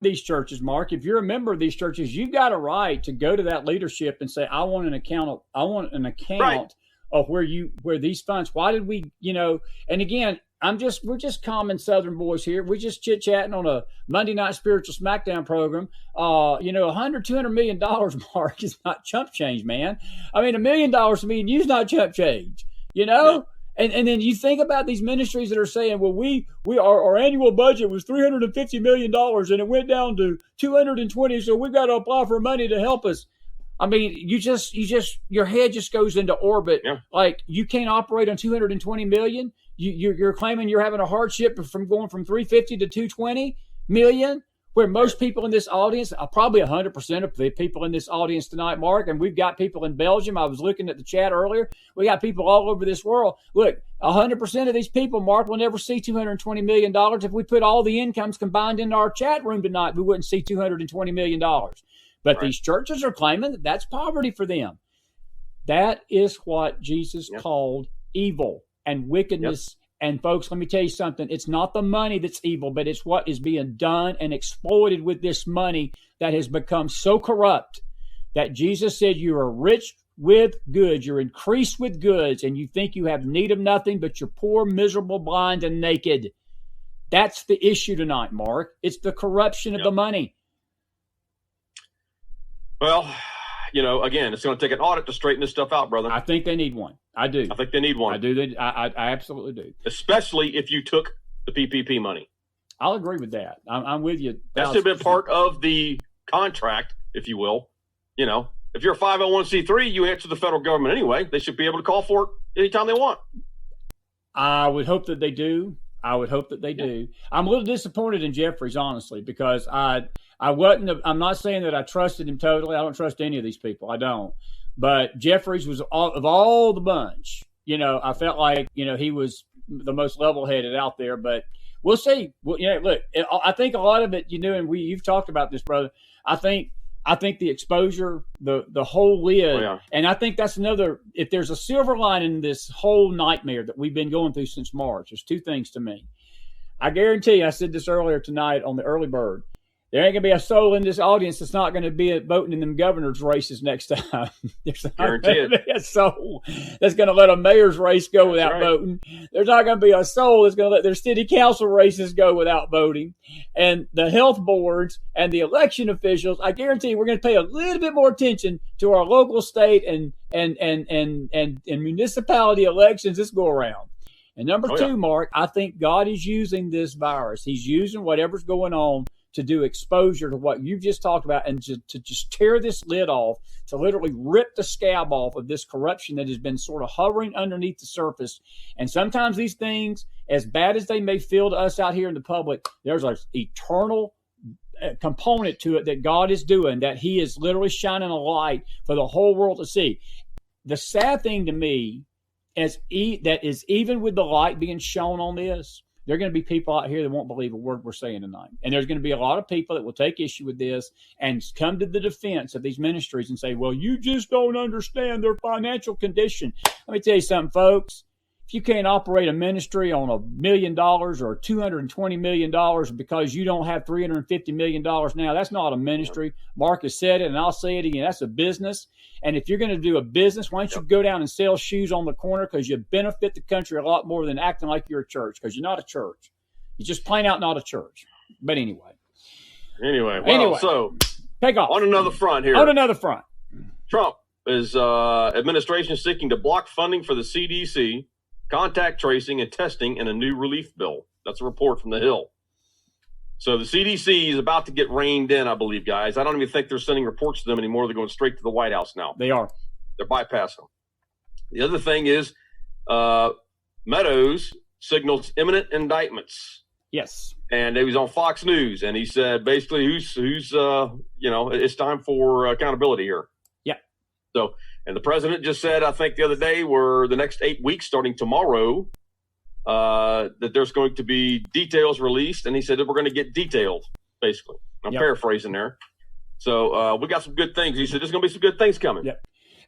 these churches, Mark, if you're a member of these churches, you've got a right to go to that leadership and say, I want an account Right. of where these funds, why did we, and again, we're just common Southern boys here. We're just chit chatting on a Monday night spiritual smackdown program. $200 million, Mark, is not chump change, man. I mean, $1 million to me and you's not chump change, No. And then you think about these ministries that are saying, well, our annual budget was $350 million and it went down to 220. So we've got to apply for money to help us. I mean, your head just goes into orbit. Yeah. Like, you can't operate on 220 million. You're claiming you're having a hardship from going from 350 to 220 million, where most people in this audience, probably 100% of the people in this audience tonight, Mark, and we've got people in Belgium. I was looking at the chat earlier. We got people all over this world. Look, 100% of these people, Mark, will never see $220 million. If we put all the incomes combined into our chat room tonight, we wouldn't see $220 million. But Right. these churches are claiming that that's poverty for them. That is what Jesus called evil and wickedness. And folks, let me tell you something. It's not the money that's evil, but it's what is being done and exploited with this money that has become so corrupt that Jesus said you are rich with goods, you're increased with goods, and you think you have need of nothing, but you're poor, miserable, blind, and naked. That's the issue tonight, Mark. It's the corruption of the money. Well, again, it's going to take an audit to straighten this stuff out, brother. I think they need one. I do. I think they need one. I do. I absolutely do. Especially if you took the PPP money. I'll agree with that. I'm with you. That should have been part of the contract, if you will. If you're a 501c3, you answer the federal government anyway. They should be able to call for it anytime they want. I would hope that they do. Do. I'm a little disappointed in Jeffries, honestly, because I'm not saying that I trusted him totally. I don't trust any of these people. I don't. But Jeffries was of all the bunch. I felt like, he was the most level-headed out there, but we'll see. Well, look, I think a lot of it, and you've talked about this, brother. I think the exposure, the whole lid, and I think that's another, if there's a silver lining in this whole nightmare that we've been going through since March, there's two things to me. I guarantee you, I said this earlier tonight on the early bird, there ain't going to be a soul in this audience that's not going to be voting in them governor's races next time. There's not going to be a soul that's going to let a mayor's race go without voting. There's not going to be a soul that's going to let their city council races go without voting. And the health boards and the election officials, I guarantee you, we're going to pay a little bit more attention to our local, state, and municipality elections this go around. And number two, Mark, I think God is using this virus. He's using whatever's going on to do exposure to what you've just talked about and to just tear this lid off, to literally rip the scab off of this corruption that has been sort of hovering underneath the surface. And sometimes these things, as bad as they may feel to us out here in the public, there's an eternal component to it that God is doing, that he is literally shining a light for the whole world to see. The sad thing to me that is even with the light being shown on this, there are going to be people out here that won't believe a word we're saying tonight. And there's going to be a lot of people that will take issue with this and come to the defense of these ministries and say, well, you just don't understand their financial condition. Let me tell you something, folks. If you can't operate a ministry on $1 million or $220 million because you don't have $350 million now, that's not a ministry. Mark has said it, and I'll say it again. That's a business. And if you're going to do a business, why don't you go down and sell shoes on the corner, because you benefit the country a lot more than acting like you're a church, because you're not a church. You're just plain out not a church. But anyway. So take off. On another front here. Trump is administration seeking to block funding for the CDC, contact tracing, and testing in a new relief bill. That's a report from The Hill. So the CDC is about to get reined in, I believe, guys. I don't even think they're sending reports to them anymore. They're going straight to the White House now. They are. They're bypassing. The other thing is Meadows signals imminent indictments. Yes. And he was on Fox News, and he said basically who's it's time for accountability here. Yeah. So, and the president just said, I think the other day, were the next 8 weeks starting tomorrow, that there's going to be details released, and he said that we're going to get detailed, basically. I'm paraphrasing there. So we got some good things. He said there's going to be some good things coming. Yeah.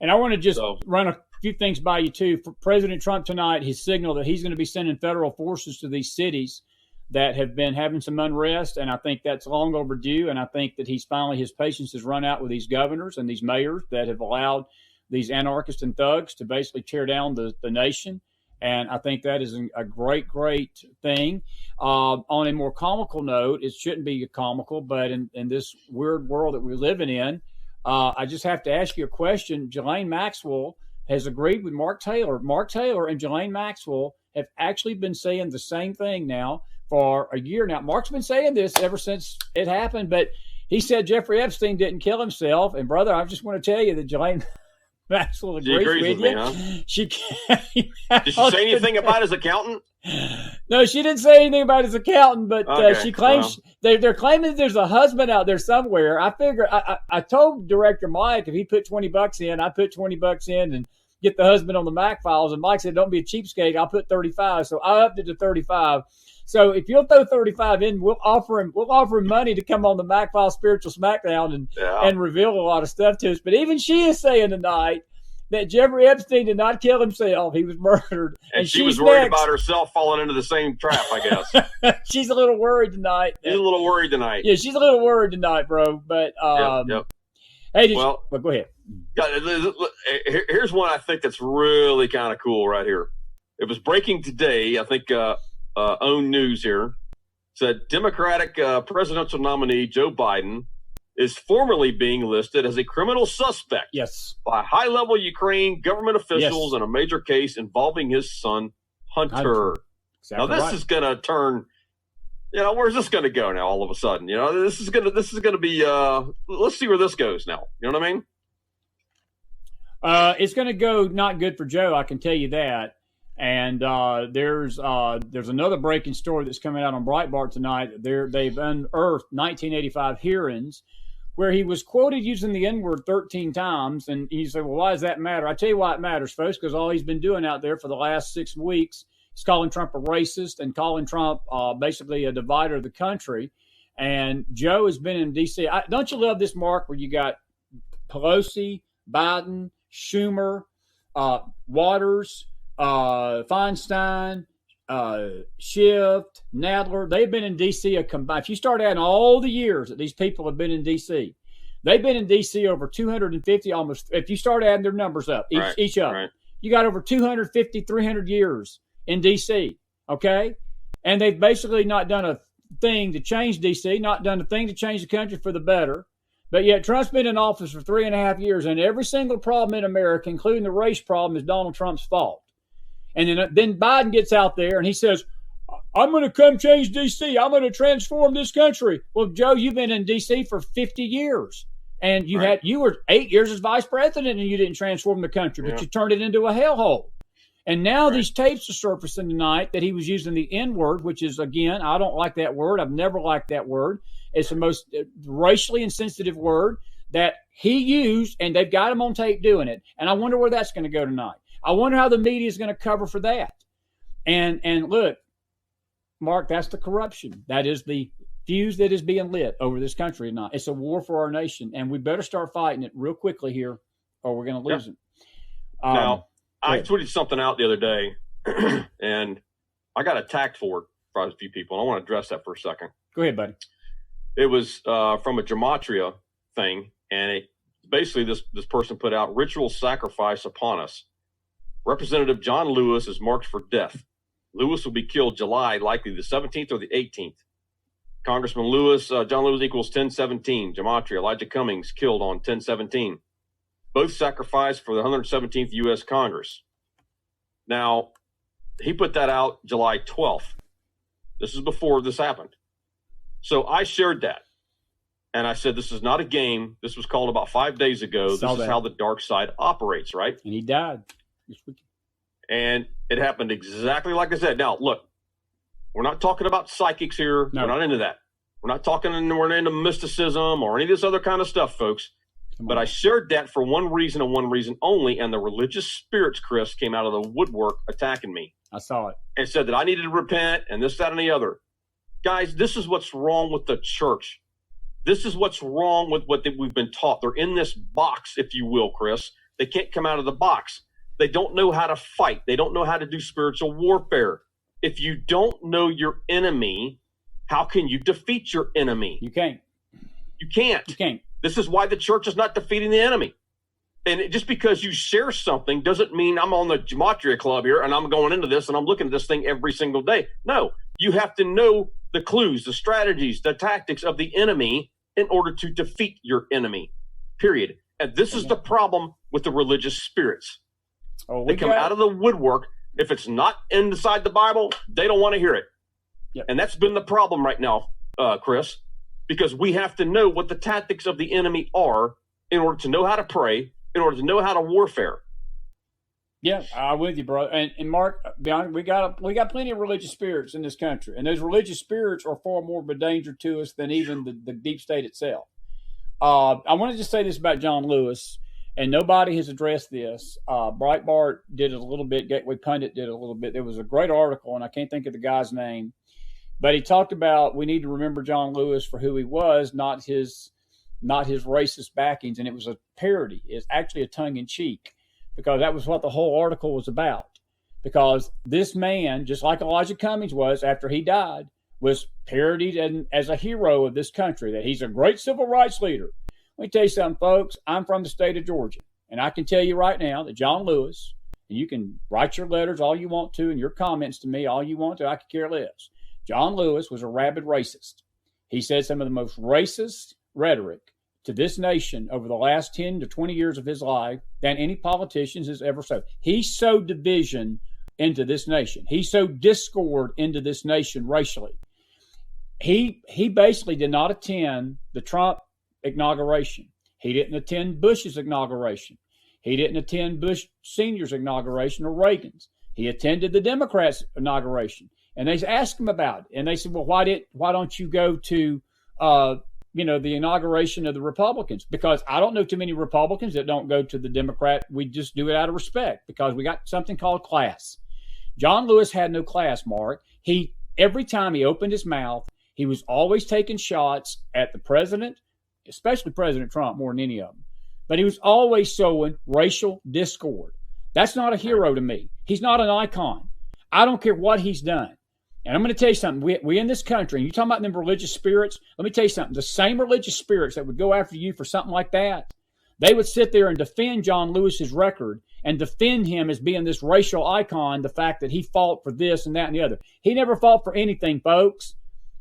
And I want to just run a few things by you, too. For President Trump tonight, his signal that he's going to be sending federal forces to these cities that have been having some unrest, and I think that's long overdue. And I think that his patience has run out with these governors and these mayors that have allowed these anarchists and thugs to basically tear down the nation. And I think that is a great, great thing. On a more comical note, it shouldn't be comical, but in this weird world that we're living in, I just have to ask you a question. Ghislaine Maxwell has agreed with Mark Taylor. Mark Taylor and Ghislaine Maxwell have actually been saying the same thing now for a year now. Mark's been saying this ever since it happened, but he said Jeffrey Epstein didn't kill himself. And, brother, I just want to tell you that Ghislaine Maxwell agrees with you. Me, huh? She Did she say anything about his accountant? No, she didn't say anything about his accountant, but she claims they're claiming there's a husband out there somewhere. I figure I told Director Mike if he put $20 in, I put $20 in and get the husband on the Mac files. And Mike said, "Don't be a cheapskate. I'll put 35." So I upped it to 35. So if you'll throw 35 in, we'll offer him money to come on the Mac File Spiritual Smackdown and reveal a lot of stuff to us. But even she is saying tonight that Jeffrey Epstein did not kill himself. He was murdered. And she was worried about herself falling into the same trap, I guess. She's a little worried tonight. She's a little worried tonight. Yeah, she's a little worried tonight, bro. But yep. Hey, go ahead. Here's one I think that's really kind of cool right here. It was breaking today. I think Own News here said Democratic presidential nominee Joe Biden is formally being listed as a criminal suspect by high-level Ukraine government officials in a major case involving his son, Hunter. Exactly now, this is going to turn, where's this going to go now all of a sudden? This is going to be, let's see where this goes now. You know what I mean? It's going to go not good for Joe, I can tell you that. And there's another breaking story that's coming out on Breitbart tonight. They've unearthed 1985 hearings where he was quoted using the N-word 13 times. And you say, well, why does that matter? I tell you why it matters, folks, because all he's been doing out there for the last 6 weeks is calling Trump a racist and calling Trump basically a divider of the country. And Joe has been in D.C. Don't you love this, Mark, where you got Pelosi, Biden, Schumer, Waters, Feinstein, Schiff, Nadler. They've been in D.C. If you start adding all the years that these people have been in D.C., they've been in D.C. over 250 almost. If you start adding their numbers up, each of them, you got over 250, 300 years in D.C., okay? And they've basically not done a thing to change D.C., not done a thing to change the country for the better. But yet Trump's been in office for 3.5 years, and every single problem in America, including the race problem, is Donald Trump's fault. And then Biden gets out there and he says, I'm going to come change D.C. I'm going to transform this country. Well, Joe, you've been in D.C. for 50 years. And you were 8 years as vice president and you didn't transform the country, but you turned it into a hellhole. And now these tapes are surfacing tonight that he was using the N-word, which is, again, I don't like that word. I've never liked that word. It's the most racially insensitive word that he used, and they've got him on tape doing it. And I wonder where that's going to go tonight. I wonder how the media is going to cover for that. And look, Mark, that's the corruption. That is the fuse that is being lit over this country tonight. It's a war for our nation, and we better start fighting it real quickly here, or we're going to lose it. Now, I tweeted something out the other day, and I got attacked for it by a few people. I want to address that for a second. Go ahead, buddy. It was from a gematria thing, and basically this person put out ritual sacrifice upon us. Representative John Lewis is marked for death. Lewis will be killed July, likely the 17th or the 18th. Congressman Lewis, John Lewis equals 1017. Gematria, Elijah Cummings killed on 1017. Both sacrificed for the 117th U.S. Congress. Now, he put that out July 12th. This is before this happened. So I shared that. And I said, this is not a game. This was called about 5 days ago. This is how the dark side operates, right? And he died. And it happened exactly like I said. Now, look, we're not talking about psychics here. No. We're not into that. We're not into mysticism or any of this other kind of stuff, folks. But I shared that for one reason and one reason only. And the religious spirits, Chris, came out of the woodwork attacking me. I saw it. And said that I needed to repent and this, that, and the other. Guys, this is what's wrong with the church. This is what's wrong with what we've been taught. They're in this box, if you will, Chris. They can't come out of the box. They don't know how to fight. They don't know how to do spiritual warfare. If you don't know your enemy, how can you defeat your enemy? You can't. You can't. You can't. This is why the church is not defeating the enemy. And just because you share something doesn't mean I'm on the Gematria Club here and I'm going into this and I'm looking at this thing every single day. No, you have to know the clues, the strategies, the tactics of the enemy in order to defeat your enemy, period. And this is the problem with the religious spirits. They come out of the woodwork. If it's not inside the Bible, they don't want to hear it. Yep. And that's been the problem right now, Chris, because we have to know what the tactics of the enemy are in order to know how to pray, in order to know how to warfare. Yeah, I'm with you, bro. And Mark, we got plenty of religious spirits in this country, and those religious spirits are far more of a danger to us than even the deep state itself. I wanted to say this about John Lewis, and nobody has addressed this. Breitbart did it a little bit. Gateway Pundit did it a little bit. There was a great article, and I can't think of the guy's name, but he talked about we need to remember John Lewis for who he was, not his racist backings, and it was a parody. It's actually a tongue-in-cheek, because that was what the whole article was about. Because this man, just like Elijah Cummings was after he died, was parodied as a hero of this country, that he's a great civil rights leader. Let me tell you something, folks. I'm from the state of Georgia, and I can tell you right now that John Lewis, and you can write your letters all you want to and your comments to me all you want to, I could care less. John Lewis was a rabid racist. He said some of the most racist rhetoric to this nation over the last 10 to 20 years of his life than any politician has ever sowed. He sowed division into this nation. He sowed discord into this nation racially. He basically did not attend the Trump inauguration. He didn't attend Bush's inauguration. He didn't attend Bush Sr.'s inauguration or Reagan's. He attended the Democrats' inauguration. And they asked him about it. And they said, well, why don't you go to the inauguration of the Republicans? Because I don't know too many Republicans that don't go to the Democrat. We just do it out of respect because we got something called class. John Lewis had no class, Mark. Every time he opened his mouth, he was always taking shots at the president, especially President Trump more than any of them. But he was always sowing racial discord. That's not a hero to me. He's not an icon. I don't care what he's done. And I'm going to tell you something. We in this country, and you're talking about them religious spirits, let me tell you something. The same religious spirits that would go after you for something like that, they would sit there and defend John Lewis's record and defend him as being this racial icon, the fact that he fought for this and that and the other. He never fought for anything, folks.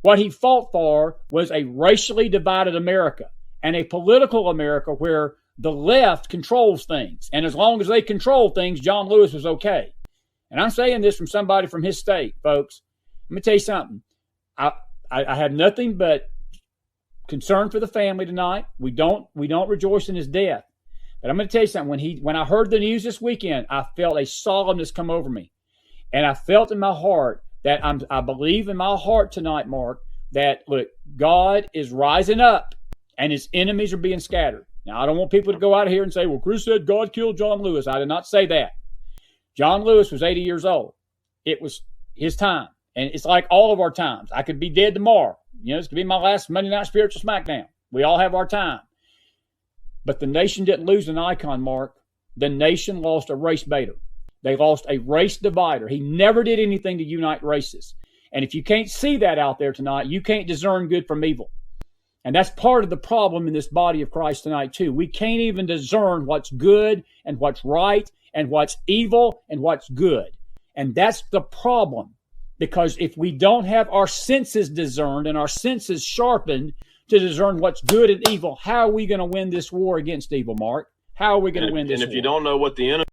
What he fought for was a racially divided America and a political America where the left controls things. And as long as they control things, John Lewis was okay. And I'm saying this from somebody from his state, folks. Let me tell you something. I have nothing but concern for the family tonight. We don't rejoice in his death. But I'm going to tell you something. When I heard the news this weekend, I felt a solemnness come over me. And I felt in my heart that I believe in my heart tonight, Mark, that, look, God is rising up and his enemies are being scattered. Now, I don't want people to go out here and say, well, Chris said God killed John Lewis. I did not say that. John Lewis was 80 years old. It was his time. And it's like all of our times. I could be dead tomorrow. This could be my last Monday Night Spiritual Smackdown. We all have our time. But the nation didn't lose an icon, Mark. The nation lost a race baiter. They lost a race divider. He never did anything to unite races. And if you can't see that out there tonight, you can't discern good from evil. And that's part of the problem in this body of Christ tonight, too. We can't even discern what's good and what's right and what's evil and what's good. And that's the problem. Because if we don't have our senses discerned and our senses sharpened to discern what's good and evil, how are we going to win this war against evil, Mark? How are we going to win this war? And if you don't know what the enemy